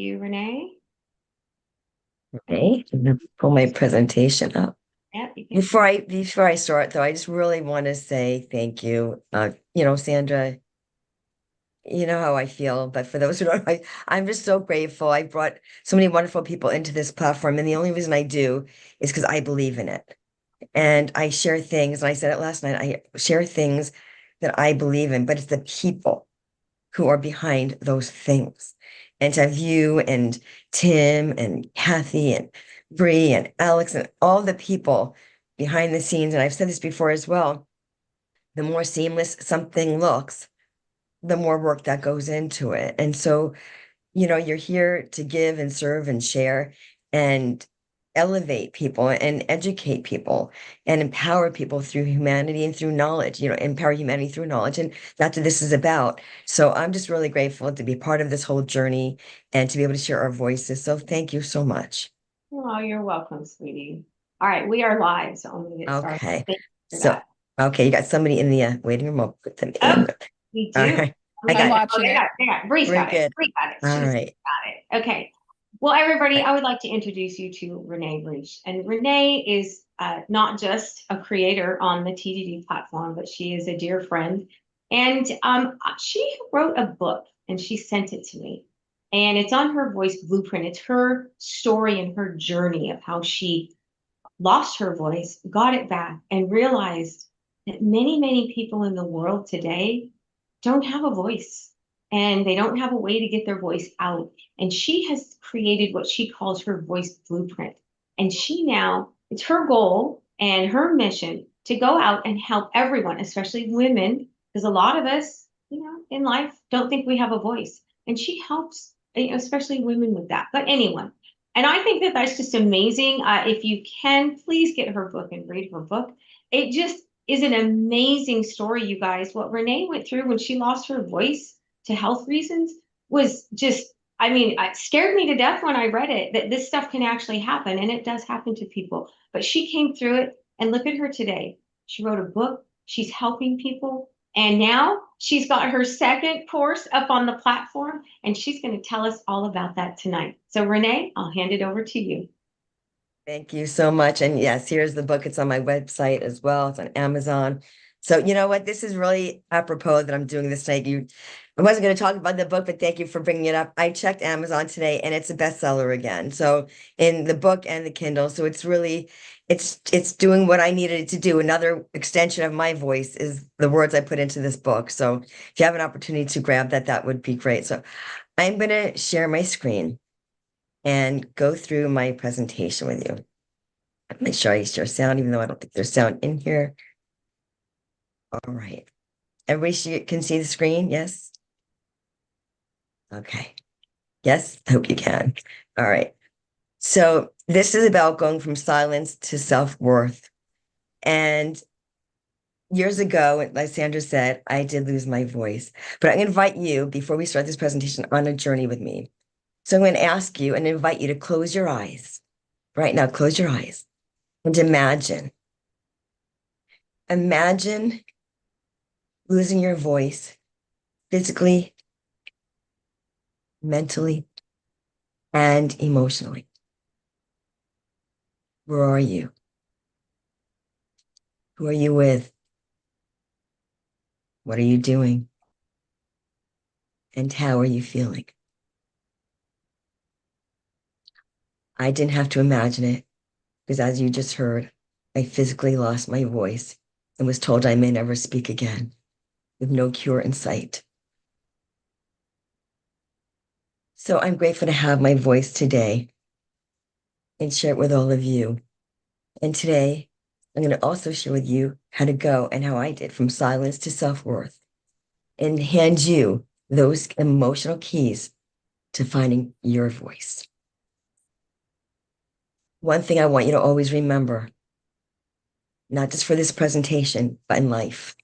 you, Renee. Okay, I'm gonna pull my presentation up. Yep, you can. Before I start though, I just really want to say thank you. Sandra, you know how I feel, but for those who don't, I'm just so grateful. I brought so many wonderful people into this platform, and the only reason I do is because I believe in it. And I share things, and I said it last night, I share things that I believe in, but it's the people who are behind those things. And to have you and Tim and Kathy and Bree and Alex and all the people behind the scenes, and I've said this before as well, the more seamless something looks, the more work that goes into it. And so, you're here to give and serve and share and elevate people and educate people and empower people through humanity and through knowledge, empower humanity through knowledge. And that's what this is about. So I'm just really grateful to be part of this whole journey and to be able to share our voices. So thank you so much. Oh, you're welcome, sweetie. All right, we are live, so I'm gonna get started. Okay. Thank you for So, that. okay, you got somebody in the waiting room. I'll put them Oh, in. we All do. right. I Okay. I'm got it. Oh, watching it. they got it. Bree's We're got it. good. Bree got it. All She's right. got it. Okay. Well, everybody, I would like to introduce you to Renee Reach. And Renee is not just a creator on the TDD platform, but she is a dear friend. And she wrote a book and she sent it to me. And it's on her voice blueprint. It's her story and her journey of how she lost her voice, got it back, and realized that many, many people in the world today don't have a voice and they don't have a way to get their voice out. And she has created what she calls her voice blueprint. And she now, it's her goal and her mission to go out and help everyone, especially women, because a lot of us, in life don't think we have a voice. And she helps, especially women with that, but anyone. And I think that that's just amazing. If you can, please get her book and read her book. It just is an amazing story, you guys. What Renee went through when she lost her voice to health reasons was just, I mean, it scared me to death when I read it that this stuff can actually happen. And it does happen to people. But she came through it. And look at her today. She wrote a book, she's helping people. And now she's got her second course up on the platform, and she's going to tell us all about that tonight. So, Renee, I'll hand it over to you. Thank you so much. And yes, here's the book. It's on my website as well. It's on Amazon. So you know what? This is really apropos that I'm doing this tonight. I wasn't going to talk about the book, but thank you for bringing it up. I checked Amazon today and it's a bestseller again. So in the book and the Kindle. So it's really, it's doing what I needed it to do. Another extension of my voice is the words I put into this book. So if you have an opportunity to grab that, that would be great. So I'm going to share my screen and go through my presentation with you. Make sure I share sound, even though I don't think there's sound in here. All right. Can see the screen? Yes? Okay. Yes, I hope you can. All right. So this is about going from silence to self-worth. And years ago, like Sandra said, I did lose my voice. But I'm going to invite you, before we start this presentation, on a journey with me. So I'm going to ask you and invite you to close your eyes. Right now, close your eyes and imagine. Imagine losing your voice physically, mentally, and emotionally. Where are you? Who are you with? What are you doing? And how are you feeling? I didn't have to imagine it because, as you just heard, I physically lost my voice and was told I may never speak again with no cure in sight. So I'm grateful to have my voice today and share it with all of you. And today, I'm going to also share with you how to go and how I did from silence to self-worth and hand you those emotional keys to finding your voice. One thing I want you to always remember, not just for this presentation, but in life,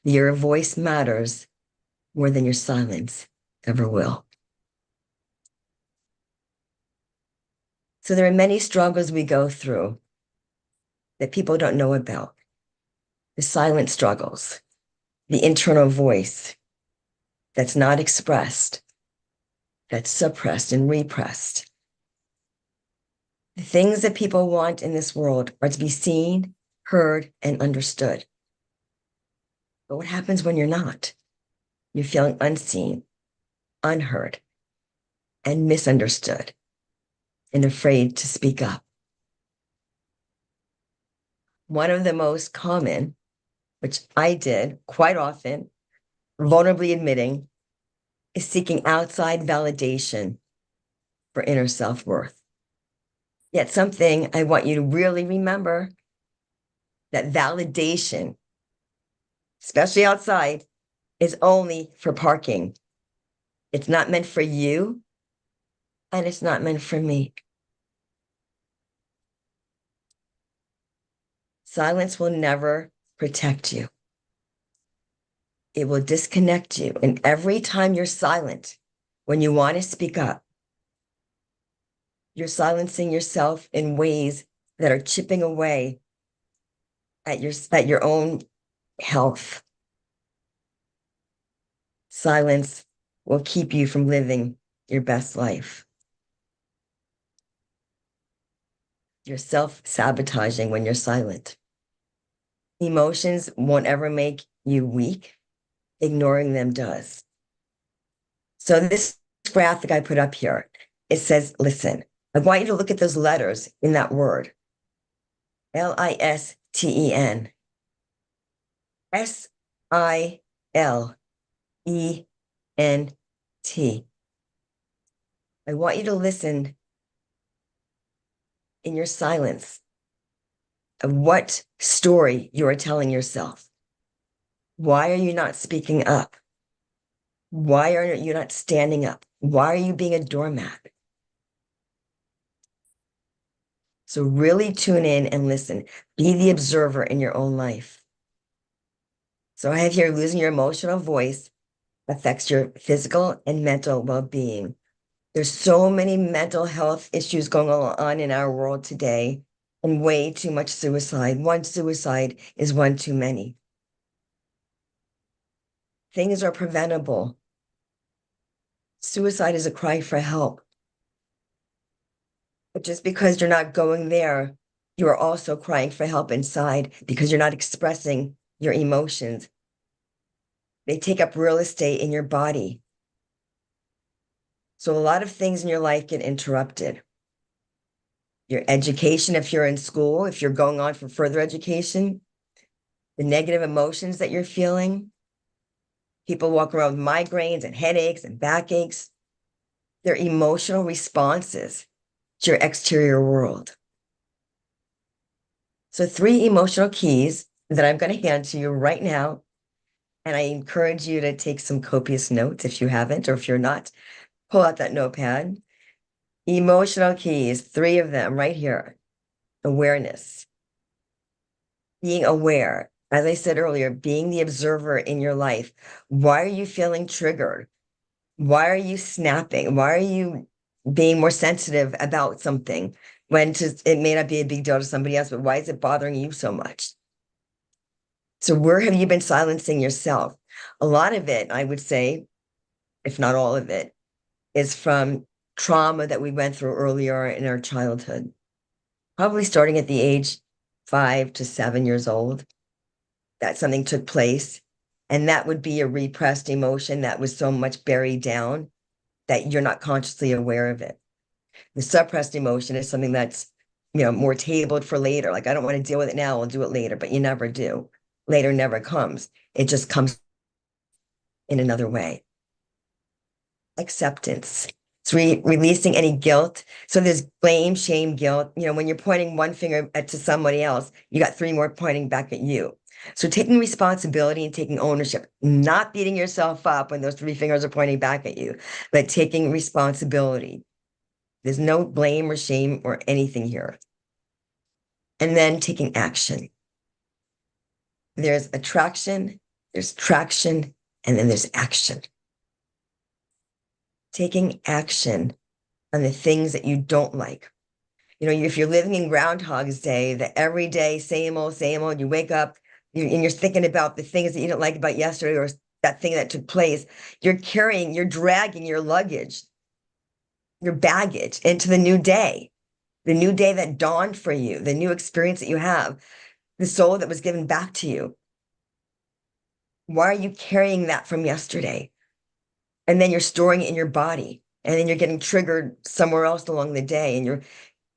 your voice matters more than your silence ever will. So there are many struggles we go through that people don't know about. The silent struggles, the internal voice that's not expressed, that's suppressed and repressed. The things that people want in this world are to be seen, heard, and understood. But what happens when you're not? You're feeling unseen, unheard, and misunderstood, and afraid to speak up. One of the most common, which I did quite often, vulnerably admitting, is seeking outside validation for inner self-worth. Yet something I want you to really remember, that validation, especially outside, is only for parking. It's not meant for you, and it's not meant for me. Silence will never protect you. It will disconnect you. And every time you're silent, when you want to speak up, you're silencing yourself in ways that are chipping away at your own health. Silence will keep you from living your best life. You're self-sabotaging when you're silent. Emotions won't ever make you weak. Ignoring them does. So this graphic I put up here, it says, listen, I want you to look at those letters in that word. Listen. Silent. I want you to listen in your silence of what story you are telling yourself. Why are you not speaking up? Why are you not standing up? Why are you being a doormat? So really tune in and listen. Be the observer in your own life. So I have here, losing your emotional voice affects your physical and mental well-being. There's so many mental health issues going on in our world today, and way too much suicide. One suicide is one too many. Things are preventable. Suicide is a cry for help. But just because you're not going there, you are also crying for help inside because you're not expressing your emotions. They take up real estate in your body. So a lot of things in your life get interrupted. Your education, if you're in school, if you're going on for further education, the negative emotions that you're feeling. People walk around with migraines and headaches and backaches. They're emotional responses to your exterior world. So 3 emotional keys that I'm going to hand to you right now. And I encourage you to take some copious notes if you haven't, or if you're not, pull out that notepad. Emotional keys, 3 of them right here. Awareness. Being aware. As I said earlier, being the observer in your life. Why are you feeling triggered? Why are you snapping? Why are you being more sensitive about something when it may not be a big deal to somebody else, but why is it bothering you so much? So where have you been silencing yourself? A lot of it, I would say, if not all of it, is from trauma that we went through earlier in our childhood, probably starting at the age 5 to 7 years old, that something took place. And that would be a repressed emotion that was so much buried down that you're not consciously aware of it. The suppressed emotion is something that's, more tabled for later. Like, I don't want to deal with it now, I'll do it later, but you never do. Later never comes. It just comes in another way. Acceptance. It's releasing any guilt. So there's blame, shame, guilt. When you're pointing one finger to somebody else, you got 3 more pointing back at you. So taking responsibility and taking ownership, not beating yourself up when those 3 fingers are pointing back at you, but taking responsibility. There's no blame or shame or anything here. And then taking action. There's attraction, there's traction, and then there's action. Taking action on the things that you don't like. If you're living in Groundhog's Day, the everyday same old, you wake up and you're thinking about the things that you didn't like about yesterday or that thing that took place, you're dragging your luggage your baggage into the new day that dawned for you, the new experience that you have, the soul that was given back to you. Why are you carrying that from yesterday? And then you're storing it in your body, and then you're getting triggered somewhere else along the day, and you're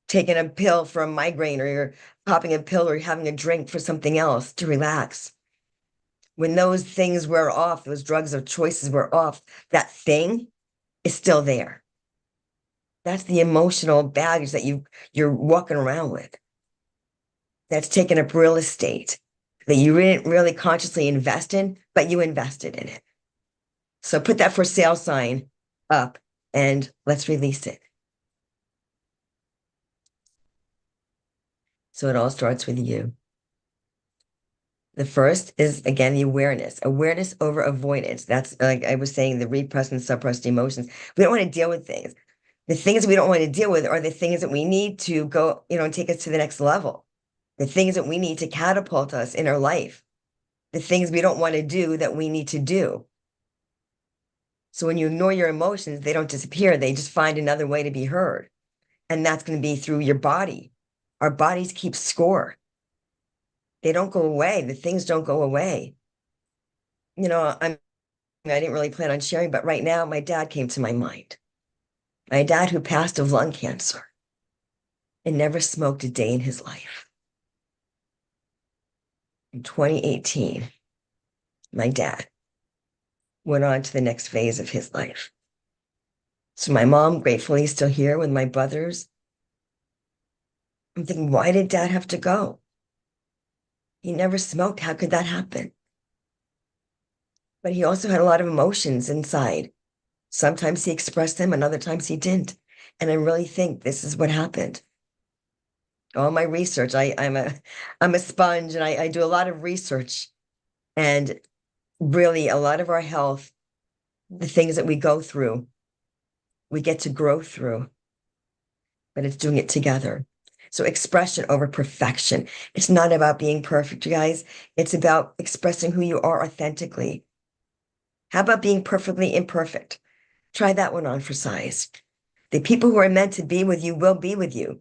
taking a pill for a migraine, or you're popping a pill, or you're having a drink for something else to relax. When those things wear off, those drugs of choices wear off, that thing is still there. That's the emotional baggage that you're walking around with. That's taking up real estate that you didn't really consciously invest in, but you invested in it. So put that for sale sign up and let's release it. So it all starts with you. The first is, again, the awareness over avoidance. That's like I was saying, the repressed and suppressed emotions. We don't want to deal with things. The things we don't want to deal with are the things that we need to go, and take us to the next level. The things that we need to catapult us in our life. The things we don't want to do that we need to do. So when you ignore your emotions, they don't disappear. They just find another way to be heard. And that's going to be through your body. Our bodies keep score. They don't go away. The things don't go away. I didn't really plan on sharing, but right now my dad came to my mind. My dad who passed of lung cancer and never smoked a day in his life. In 2018, my dad went on to the next phase of his life. So my mom, gratefully, is still here with my brothers. I'm thinking, why did dad have to go? He never smoked. How could that happen? But he also had a lot of emotions inside. Sometimes he expressed them and other times he didn't. And I really think this is what happened. All my research, I'm a sponge, and I do a lot of research. And really a lot of our health, the things that we go through, we get to grow through, but it's doing it together. So expression over perfection. It's not about being perfect, you guys. It's about expressing who you are authentically. How about being perfectly imperfect? Try that one on for size. The people who are meant to be with you will be with you.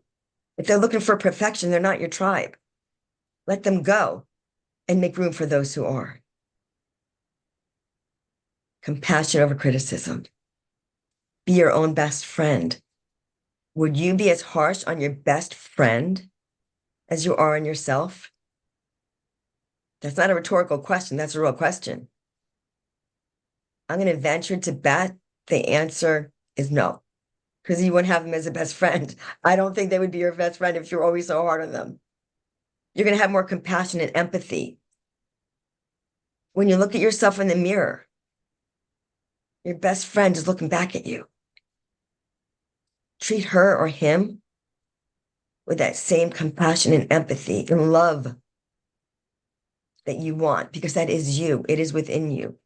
If they're looking for perfection, they're not your tribe. Let them go and make room for those who are. Compassion over criticism. Be your own best friend. Would you be as harsh on your best friend as you are on yourself? That's not a rhetorical question. That's a real question. I'm going to venture to bet the answer is no, because you wouldn't have them as a best friend. I don't think they would be your best friend if you're always so hard on them. You're going to have more compassion and empathy. When you look at yourself in the mirror, your best friend is looking back at you. Treat her or him with that same compassion and empathy and love that you want, because that is you. It is within you.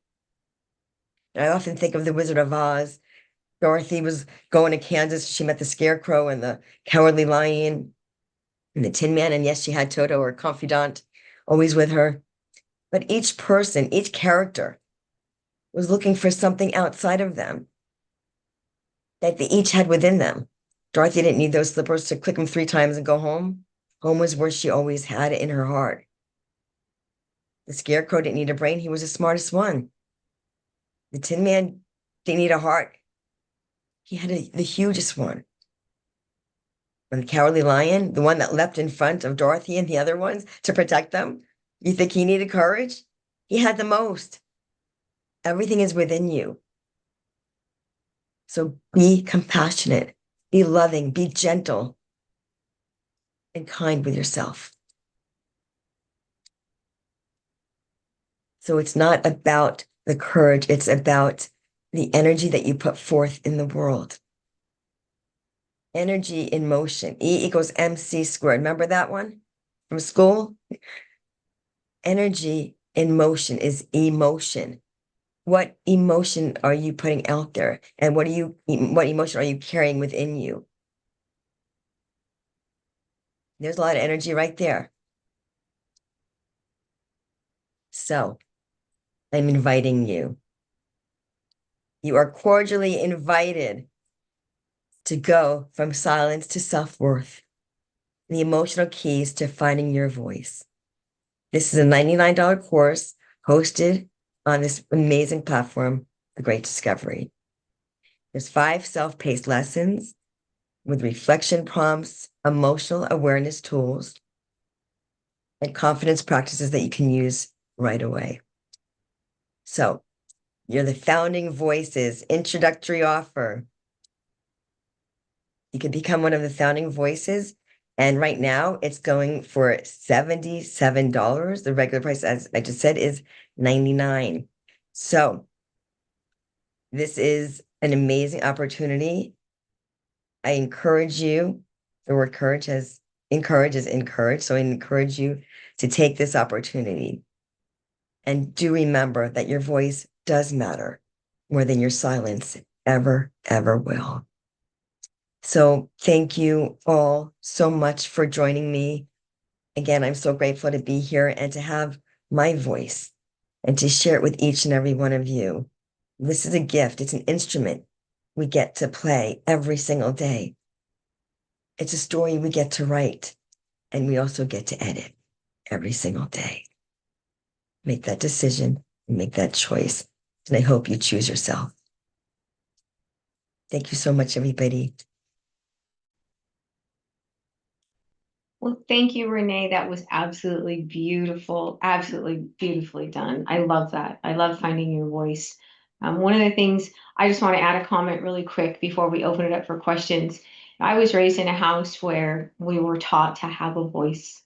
And I often think of the Wizard of Oz. Dorothy was going to Kansas. She met the Scarecrow and the Cowardly Lion and the Tin Man. And yes, she had Toto, her confidant, always with her. But each person, each character was looking for something outside of them that they each had within them. Dorothy didn't need those slippers to click them 3 times and go home. Home was where she always had it in her heart. The Scarecrow didn't need a brain. He was the smartest one. The Tin Man didn't need a heart. He had the hugest one. And the Cowardly Lion, the one that leapt in front of Dorothy and the other ones to protect them, you think he needed courage? He had the most. Everything is within you. So be compassionate, be loving, be gentle, and kind with yourself. So it's not about the courage, it's about the energy that you put forth in the world. Energy in motion, E equals MC squared. Remember that one from school? Energy in motion is emotion. What emotion are you putting out there? And what emotion are you carrying within you? There's a lot of energy right there. So I'm inviting you. You are cordially invited to go from silence to self-worth, the emotional keys to finding your voice. This is a $99 course hosted on this amazing platform, The Great Discovery. There's 5 self-paced lessons with reflection prompts, emotional awareness tools, and confidence practices that you can use right away. So you're the Founding Voices introductory offer. You can become one of the Founding Voices. And right now it's going for $77. The regular price, as I just said, is $99. So this is an amazing opportunity. I encourage you, the word courage has encourage is encouraged. So I encourage you to take this opportunity. And do remember that your voice does matter more than your silence ever, ever will. So thank you all so much for joining me. Again, I'm so grateful to be here and to have my voice and to share it with each and every one of you. This is a gift. It's an instrument we get to play every single day. It's a story we get to write, and we also get to edit every single day. Make that decision and make that choice. And I hope you choose yourself. Thank you so much, everybody. Well, thank you, Renee. That was absolutely beautiful, absolutely beautifully done. I love that. I love finding your voice. One of the things I just want to add a comment really quick before we open it up for questions. I was raised in a house where we were taught to have a voice.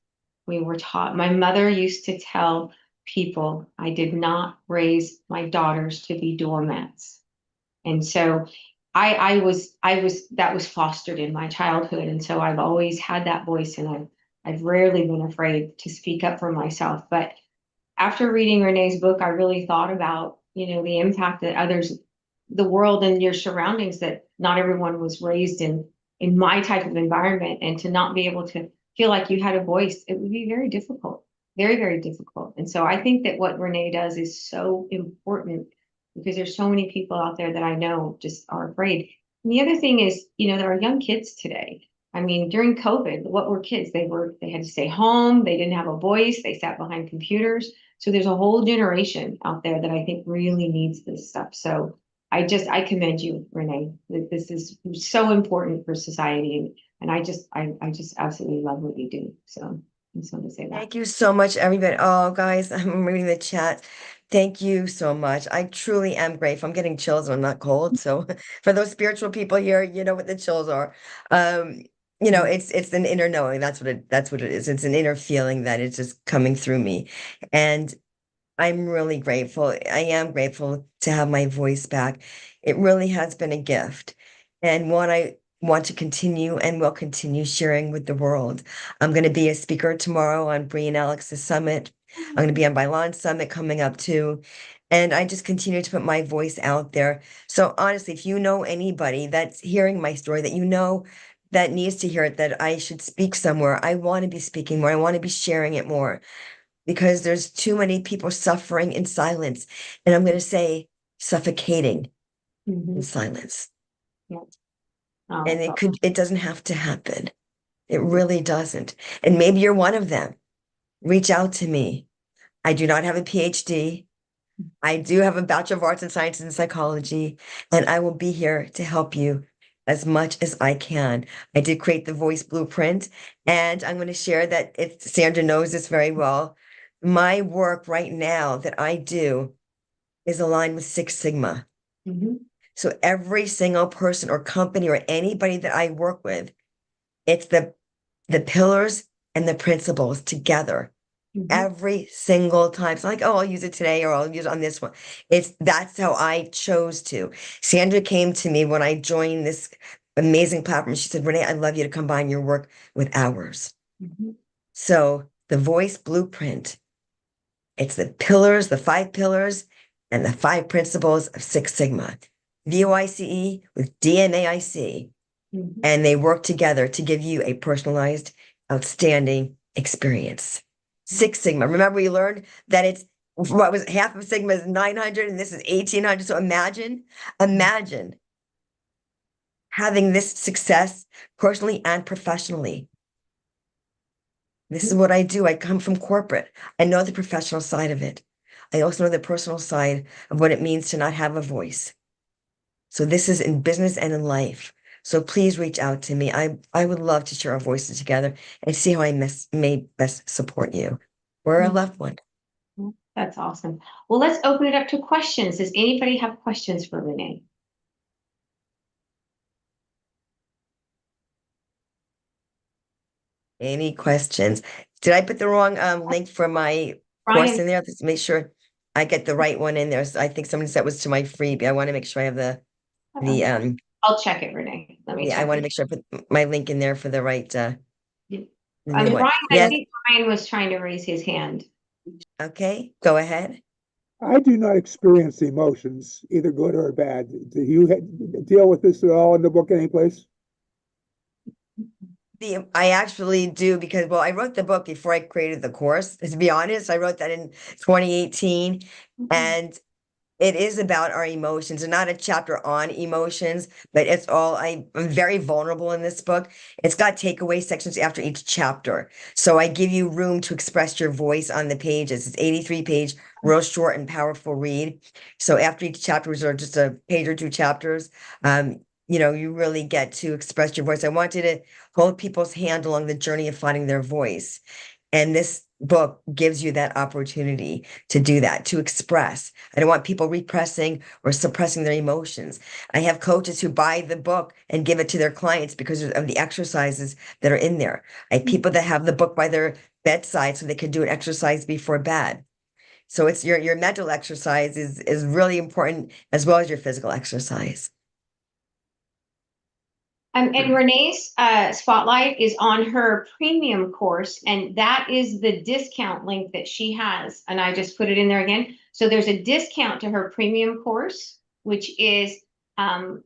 We were taught, my mother used to tell people, I did not raise my daughters to be doormats. And so that was fostered in my childhood. And so I've always had that voice, and I've rarely been afraid to speak up for myself. But after reading Renee's book, I really thought about, the impact that others, the world and your surroundings, that not everyone was raised in my type of environment, and to not be able to feel like you had a voice, it would be very difficult, very, very difficult. And so I think that what Renee does is so important, because there's so many people out there that I know just are afraid. And the other thing is, there are young kids today. I mean, during COVID, what were kids? They had to stay home. They didn't have a voice. They sat behind computers. So there's a whole generation out there that I think really needs this stuff. So I commend you, Renee. This is so important for society. And I just absolutely love what you do. So I just wanted to say that. Thank you so much, everybody. Oh, guys, I'm reading the chat. Thank you so much. I truly am grateful. I'm getting chills and I'm not cold. So for those spiritual people here, you know what the chills are. It's an inner knowing. That's what it is. It's an inner feeling that is just coming through me. And I'm really grateful. I am grateful to have my voice back. It really has been a gift, and one I want to continue and will continue sharing with the world. I'm going to be a speaker tomorrow on Bree and Alex's summit. I'm going to be on Bailon's summit coming up too. And I just continue to put my voice out there. So honestly, if you know anybody that's hearing my story that needs to hear it, that I should speak somewhere, I want to be speaking more. I want to be sharing it more, because there's too many people suffering in silence. And I'm going to say suffocating in silence. Yeah. Oh, And it doesn't have to happen. It really doesn't. And maybe you're one of them. Reach out to me. I do not have a PhD. I do have a Bachelor of Arts and Sciences in Psychology, and I will be here to help you as much as I can. I did create the voice blueprint, and I'm going to share that, if Sandra knows this very well, my work right now that I do is aligned with Six Sigma. So every single person or company or anybody that I work with, it's the pillars and the principles together every single time. It's not like, oh, I'll use it today or I'll use it on this one. That's how I chose to. Sandra came to me when I joined this amazing platform. She said, Renee, I'd love you to combine your work with ours. So the voice blueprint, it's the pillars, the 5 pillars, and the 5 principles of Six Sigma. VOICE with DMAIC. And they work together to give you a personalized, outstanding experience. Six Sigma. Remember, we learned that it's what was half of Sigma is 900 and this is 1800. So imagine having this success personally and professionally. This is what I do. I come from corporate. I know the professional side of it. I also know the personal side of what it means to not have a voice. So this is in business and in life. So please reach out to me. I would love to share our voices together and see how may best support you or a loved one. That's awesome. Well, let's open it up to questions. Does anybody have questions for Renee? Any questions? Did I put the wrong link for my course Brian, in there? Let's make sure I get the right one in there. So I think somebody said it was to my freebie. I want to make sure I have the I'll check it, Renee. Let me yeah, I check want to it. make sure I put my link in there for the right the new one. Brian, I Yes, think Brian was trying to raise his hand. okay, go ahead. I do not experience emotions, either good or bad. Do you deal with this at all in the book anyplace? I actually do because, well, I wrote the book before I created the course. To be honest, I wrote that in 2018, and it is about our emotions and not a chapter on emotions, but it's all, I'm very vulnerable in this book. It's got takeaway sections after each chapter. So I give you room to express your voice on the pages. It's 83 page, real short and powerful read. So after each chapter are just a page or two chapters, you really get to express your voice. I wanted to hold people's hand along the journey of finding their voice. And this book gives you that opportunity to do that, to express. I don't want people repressing or suppressing their emotions. I have coaches who buy the book and give it to their clients because of the exercises that are in there. I have people that have the book by their bedside so they can do an exercise before bed. So it's your mental exercise is really important as well as your physical exercise. And Renee's spotlight is on her premium course, and that is the discount link that she has. And I just put it in there again. So there's a discount to her premium course, which is silent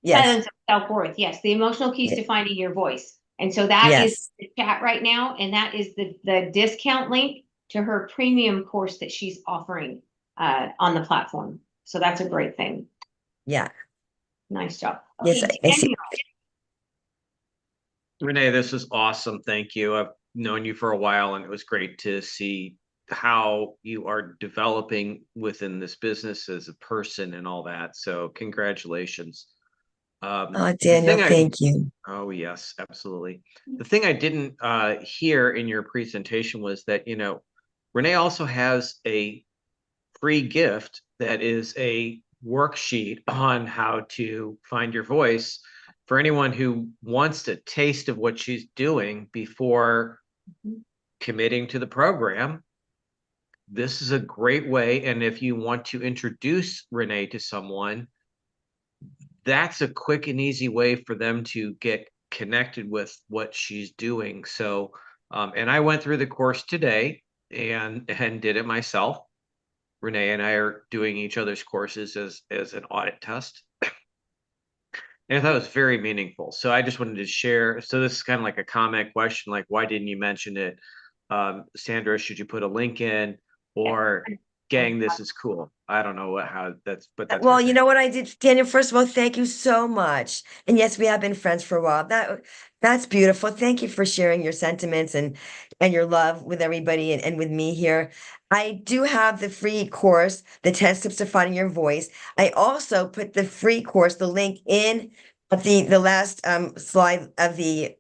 Yes. silence of self-worth. Yes, the emotional keys to finding your voice. And so that is Yes. the chat right now, and that is the discount link to her premium course that she's offering on the platform. So that's a great thing. Yeah. Nice job. Yes, Okay, I see. Renee, this is awesome. Thank you. I've known you for a while, and it was great to see how you are developing within this business as a person and all that. So congratulations. Oh, Daniel, thank you. Oh, yes, absolutely. The thing I didn't hear in your presentation was that, Renee also has a free gift that is a worksheet on how to find your voice for anyone who wants a taste of what she's doing before committing to the program. This is a great way. And if you want to introduce Renee to someone, that's a quick and easy way for them to get connected with what she's doing. So, and I went through the course today and did it myself. Renee and I are doing each other's courses as an audit test. And I thought it was very meaningful. So I just wanted to share. So this is kind of like a comment question, like, why didn't you mention it? Sandra, should you put a link in? Or gang, this is cool. I don't know how that's, but that's Well, you know what I did, Daniel? First of all, thank you so much. And yes, we have been friends for a while. That's beautiful. Thank you for sharing your sentiments and your love with everybody and with me here. I do have the free course, the 10 Steps to Finding Your Voice. I also put the free course, the link in at the last slide of the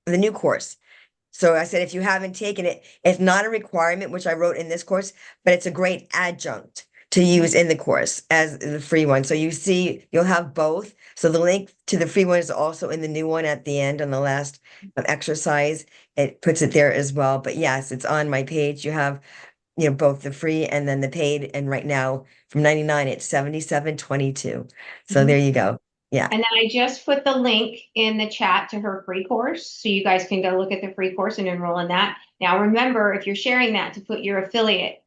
new course. So I said, if you haven't taken it, it's not a requirement, which I wrote in this course, but it's a great adjunct to use in the course as the free one. So you see, you'll have both. So the link to the free one is also in the new one at the end on the last exercise. It puts it there as well. But yes, it's on my page. You have, both the free and then the paid. And right now from 99, it's 77.22. So there you go. Yeah. And then I just put the link in the chat to her free course. So you guys can go look at the free course and enroll in that. Now, remember, if you're sharing that, to put your affiliate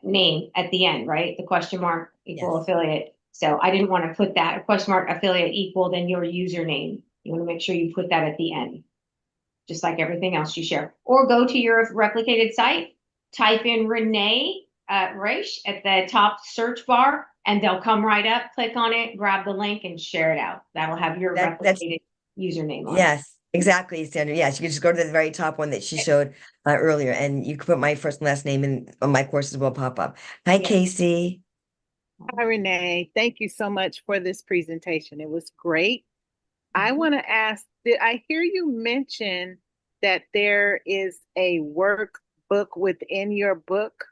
name at the end, right? The question mark equal Yes. affiliate. So I didn't want to put that question mark affiliate equal then your username. You want to make sure you put that at the end, just like everything else you share. Or go to your replicated site, type in Renee Raish at the top search bar, and they'll come right up, click on it, grab the link and share it out. That'll have your That's replicated username on it. yes, exactly, Sandra. Yes, you can just go to the very top one that she showed earlier, and you can put my first and last name, and my courses will pop up. Hi, Yeah. Casey. Hi, Renee. Thank you so much for this presentation. It was great. I want to ask, did I hear you mention that there is a workbook within your book?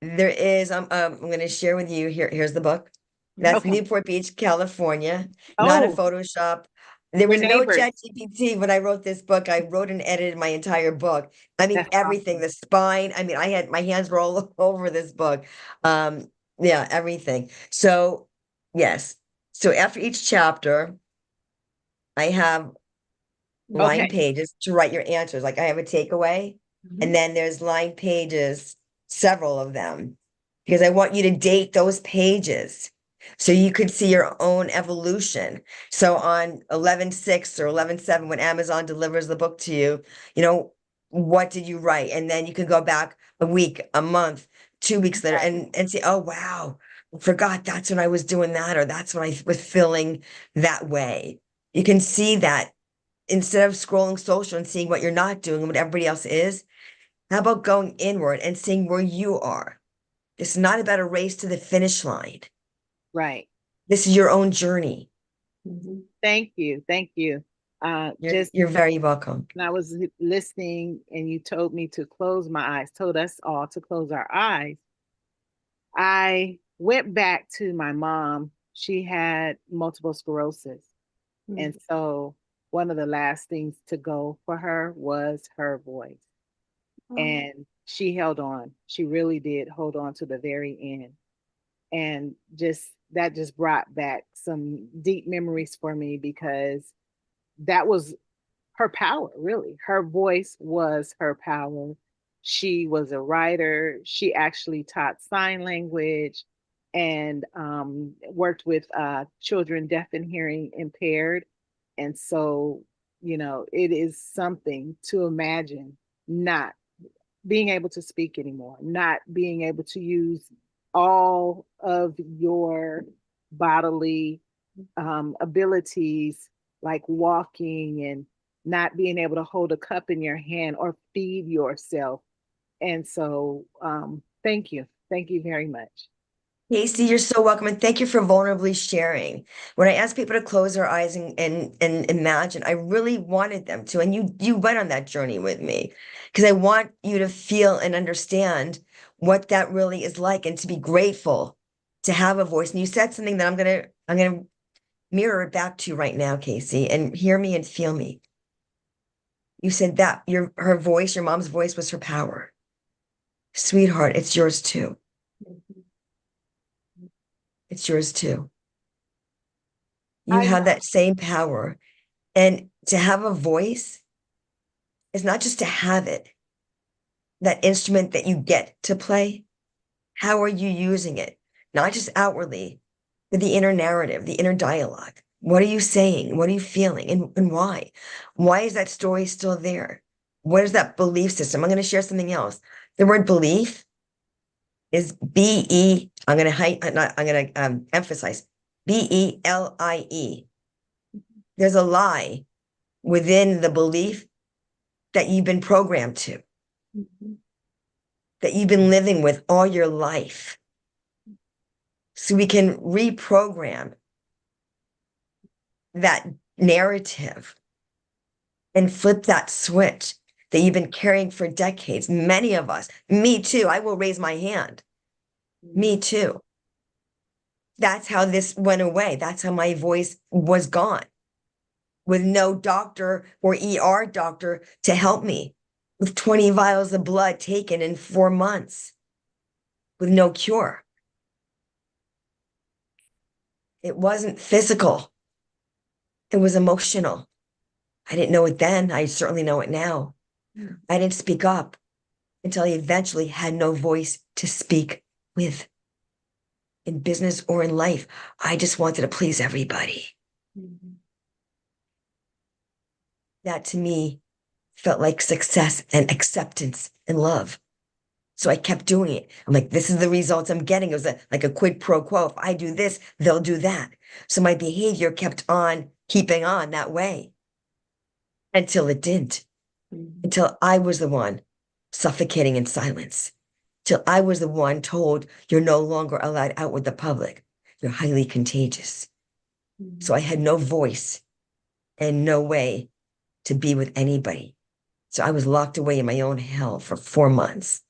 There is. I'm going to share with you here. Here's the book. That's Okay. Newport Beach, California. Not a Oh, Photoshop. There we're was no neighbors. ChatGPT when I wrote this book. I wrote and edited my entire book. I mean, That's everything, the spine. I mean, I had my hands were all over this book. Yeah, everything. So, yes. So after each chapter, I have line Okay. pages to write your answers. Like I have a takeaway, Mhm. and then there's line pages, several of them, because I want you to date those pages so you could see your own evolution. So on 11/6 or 11/7, when Amazon delivers the book to you, you know, what did you write? And then you can go back a week, a month, 2 weeks later and see, oh wow, forgot that's when I was doing that, or that's when I was feeling that way. You can see that instead of scrolling social and seeing what you're not doing and what everybody else is. How about going inward and seeing where you are? This is not about a race to the finish line. Right. This is your own journey. Mhm. Thank you. Thank you. You're very welcome. When I was listening and you told me to close my eyes, told us all to close our eyes, I went back to my mom. She had multiple sclerosis. And so one of the last things to go for her was her voice. Oh. And she held on. She really did hold on to the very end. And that just brought back some deep memories for me, because that was her power, really. Her voice was her power. She was a writer. She actually taught sign language and worked with children deaf and hearing impaired. And so, it is something to imagine not being able to speak anymore, not being able to use all of your bodily abilities, like walking, and not being able to hold a cup in your hand or feed yourself. And so, thank you. Thank you very much. Casey, you're so welcome, and thank you for vulnerably sharing. When I asked people to close their eyes and imagine, I really wanted them to, and you went on that journey with me, because I want you to feel and understand what that really is like, and to be grateful to have a voice. And you said something that I'm gonna mirror it back to you right now, Casey, and hear me and feel me. You said that her voice, your mom's voice, was her power. Sweetheart, it's yours too. It's yours too. You I have that same power. And to have a voice is not just to have it, that instrument that you get to play. How are you using it? Not just outwardly, but the inner narrative, the inner dialogue. What are you saying? What are you feeling? And why? Why is that story still there? What is that belief system? I'm going to share something else. The word belief is B-E, I'm going to emphasize B-E-L-I-E. There's a lie within the belief that you've been programmed to, that you've been living with all your life. So we can reprogram that narrative and flip that switch that you've been carrying for decades. Many of us, me too, I will raise my hand. Me too. That's how this went away. That's how my voice was gone, with no doctor or ER doctor to help me, with 20 vials of blood taken in 4 months, with no cure. It wasn't physical. It was emotional. I didn't know it then. I certainly know it now. I didn't speak up until I eventually had no voice to speak with. In business or in life, I just wanted to please everybody. That to me felt like success and acceptance and love. So I kept doing it. I'm like, this is the results I'm getting. It was like a quid pro quo. If I do this, they'll do that. So my behavior kept on keeping on that way until it didn't, Mhm. until I was the one suffocating in silence, till I was the one told you're no longer allowed out with the public. You're highly contagious. So I had no voice and no way to be with anybody. So I was locked away in my own hell for 4 months.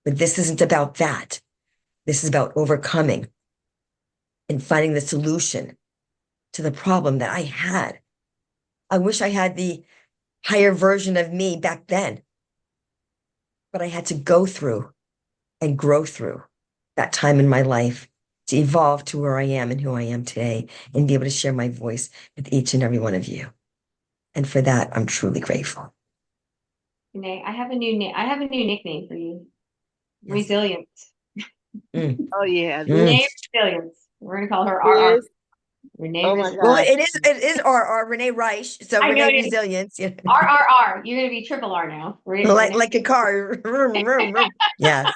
But this isn't about that. This is about overcoming and finding the solution to the problem that I had. I wish I had the higher version of me back then, but I had to go through and grow through that time in my life to evolve to where I am and who I am today and be able to share my voice with each and every one of you. And for that, I'm truly grateful. Renee, I have a new name. I have a new nickname for you. Yes. Resilience. Mm, Oh yeah, mm. Renee Resilience. We're gonna call her RR. Liz. Renee Oh my Resilience. Well, God. it is R Renee Reich. So I know Renee it is. Resilience. Yeah. RRR. You're gonna be triple R now. Like a car. Vroom, vroom, vroom. Yes.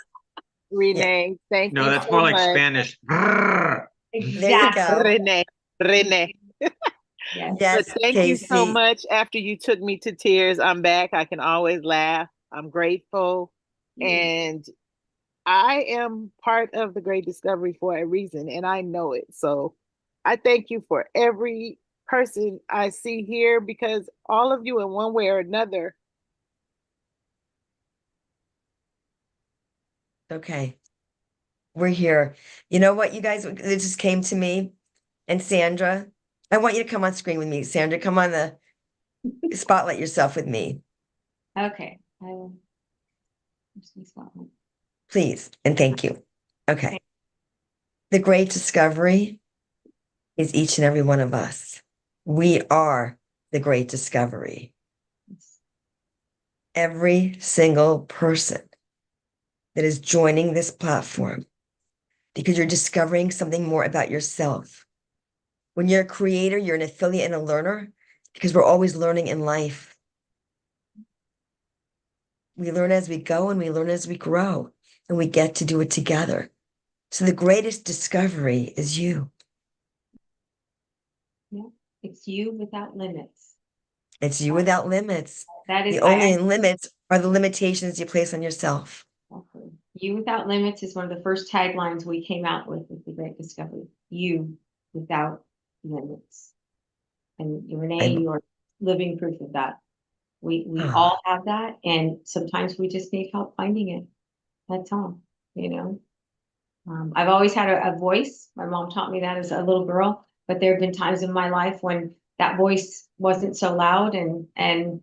Renee, thank No, you that's so more like much. Spanish. Brrr. There you Exactly. go. Renee, Renee. Yes. But Yes, thank you so Casey. much. After you took me to tears, I'm back. I can always laugh. I'm grateful. And I am part of the Great Discovery for a reason, and I know it. So I thank you for every person I see here, because all of you in one way or another. Okay. We're here. You know what, you guys, it just came to me. And Sandra, I want you to come on screen with me. Sandra, come on the spotlight yourself with me, Okay. I will. Spotlight. please. And thank you. Okay. The great discovery is each and every one of us. We are the great discovery. Every single person that is joining this platform, because you're discovering something more about yourself. When you're a creator, you're an affiliate and a learner, because we're always learning in life. We learn as we go and we learn as we grow, and we get to do it together. So the greatest discovery is you. Yeah. It's you without limits. It's you without limits. That is The only limits are the limitations you place on yourself. You without limits is one of the first taglines we came out with the Great Discovery. You without limits. And Renee, you are living proof of that. We all have that, and sometimes we just need help finding it. That's all, you know. I've always had a voice. My mom taught me that as a little girl, but there have been times in my life when that voice wasn't so loud, and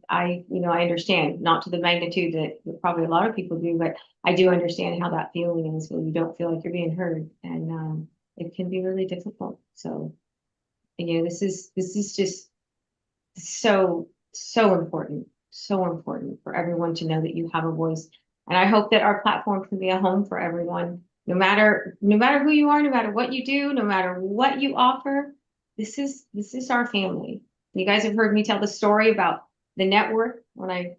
I, I understand, not to the magnitude that probably a lot of people do, but I do understand how that feeling is when you don't feel like you're being heard, and it can be really difficult. So, this is just so important for everyone to know that you have a voice. And I hope that our platform can be a home for everyone, no matter who you are, no matter what you do, no matter what you offer. This is our family. You guys have heard me tell the story about the network when I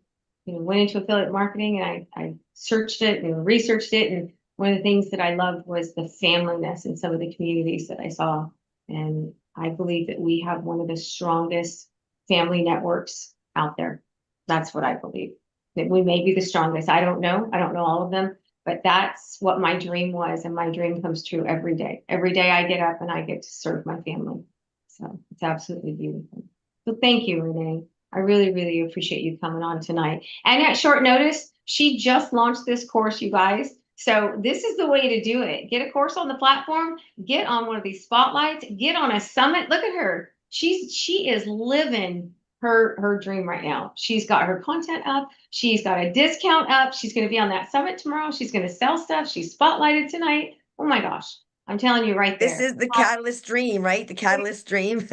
went into affiliate marketing, and I searched it and researched it, and one of the things that I loved was the familyness in some of the communities that I saw. And I believe that we have one of the strongest family networks out there. That's what I believe. That we may be the strongest. I don't know. I don't know all of them, but that's what my dream was. And my dream comes true every day. Every day I get up and I get to serve my family. So it's absolutely beautiful. So thank you, Renee. I really, really appreciate you coming on tonight. And at short notice, she just launched this course, you guys. So this is the way to do it. Get a course on the platform, get on one of these spotlights, get on a summit. Look at her. She is living her dream right now. She's got her content up. She's got a discount up. She's going to be on that summit tomorrow. She's going to sell stuff. She's spotlighted tonight. Oh my gosh. I'm telling you right there. This is the catalyst dream, right? The catalyst dream.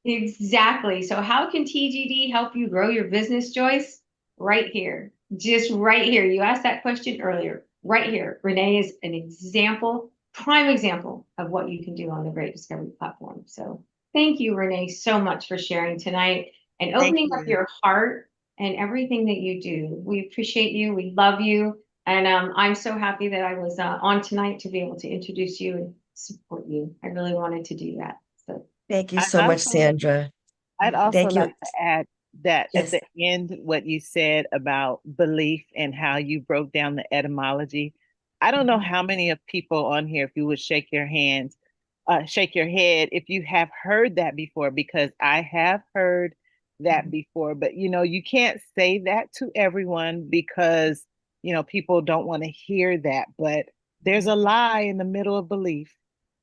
Exactly. So how can TGD help you grow your business, Joyce? Right here. Just right here. You asked that question earlier. Right here. Renee is an example, prime example of what you can do on the Great Discovery platform. So thank you, Renee, so much for sharing tonight and opening up your heart and everything that you do. We appreciate you. We love you. And I'm so happy that I was on tonight to be able to introduce you and support you. I really wanted to do that. So Thank you I so much, also Sandra. I'd also Thank you. like to add that at Yes. the end, what you said about belief and how you broke down the etymology. I don't know how many of people on here, if you would shake your hands, shake your head, if you have heard that before, because I have heard that before. But you can't say that to everyone because people don't want to hear that. But there's a lie in the middle of belief,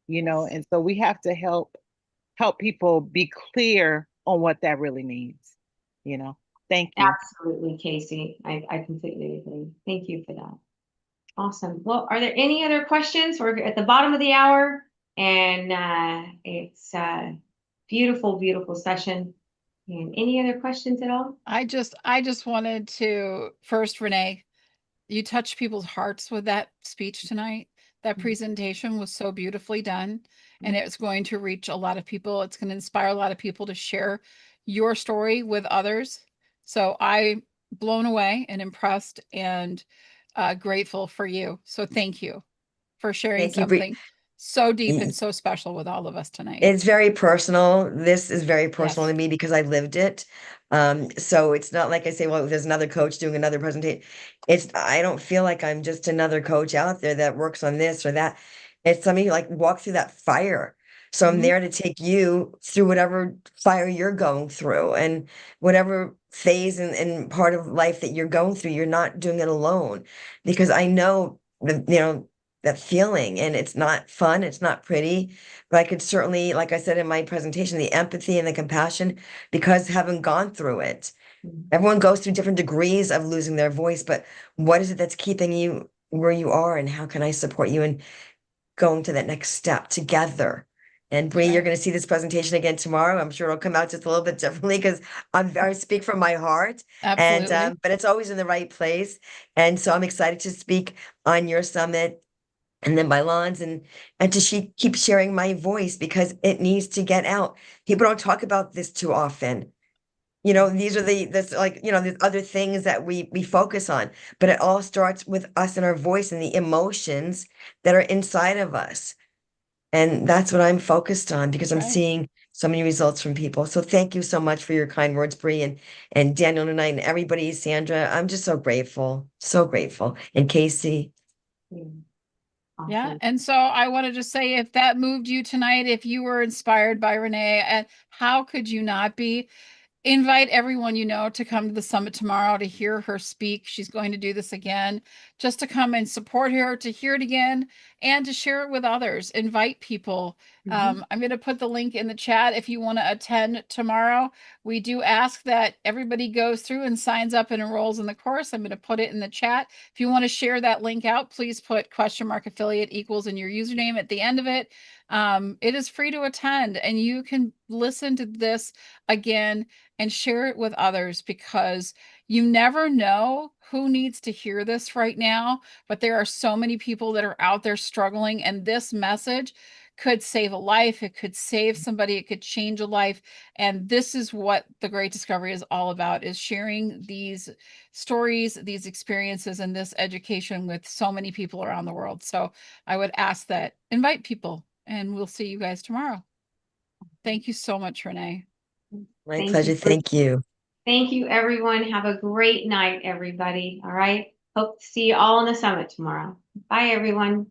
and so we have to help people be clear on what that really means. Thank you. absolutely, Casey. I completely agree. Thank you for that. Awesome. Well, are there any other questions? We're at the bottom of the hour, and it's a beautiful, beautiful session. And any other questions at all? I just wanted to first, Renee, you touched people's hearts with that speech tonight. That Mhm. presentation was so beautifully done, and it's going to reach a lot of people. It's going to inspire a lot of people to share your story with others. So I'm blown away and impressed and grateful for you. So thank you for sharing Thank you, Bree. something so deep and so special with all of us tonight. It's very personal. This is very personal Yes. to me because I lived it. So it's not like I say, well, there's another coach doing another presentation. I don't feel like I'm just another coach out there that works on this or that. It's somebody who like walk through that fire. So I'm Mhm. there to take you through whatever fire you're going through and whatever phase and part of life that you're going through, you're not doing it alone. Because I know that feeling, and it's not fun, it's not pretty. But I could certainly, like I said in my presentation, the empathy and the compassion, because having gone through it, Mhm. everyone goes through different degrees of losing their voice. But what is it that's keeping you where you are, and how can I support you in going to that next step together? And Bree, you're Right. going to see this presentation again tomorrow. I'm sure it'll come out just a little bit differently because I speak from my heart, and Absolutely. but it's always in the right place. And so I'm excited to speak on your summit and then by Lawns and to keep sharing my voice because it needs to get out. People don't talk about this too often. These are this like, there's other things that we focus on, but it all starts with us and our voice and the emotions that are inside of us. And that's what I'm focused on because I'm Right. seeing so many results from people. So thank you so much for your kind words, Bree and Daniel tonight and everybody, Sandra. I'm just so grateful, so grateful. And Casey. Yeah. Yeah. Awesome. And so I want to just say if that moved you tonight, if you were inspired by Renee, and how could you not be? Invite everyone you know to come to the summit tomorrow to hear her speak. She's going to do this again, just to come and support her, to hear it again, and to share it with others. Invite people. Mhm. I'm going to put the link in the chat if you want to attend tomorrow. We do ask that everybody goes through and signs up and enrolls in the course. I'm going to put it in the chat. If you want to share that link out, please put !affiliate equals in your username at the end of it. It is free to attend, and you can listen to this again and share it with others because you never know who needs to hear this right now. But there are so many people that are out there struggling, and this message could save a life. It could save somebody. It could change a life. And this is what the Great Discovery is all about, is sharing these stories, these experiences, and this education with so many people around the world. So I would ask that invite people, and we'll see you guys tomorrow. Thank you so much, Renee. My Thank pleasure. you. Thank you. Thank you, everyone. Have a great night, everybody. All right. Hope to see you all on the summit tomorrow. Bye, everyone.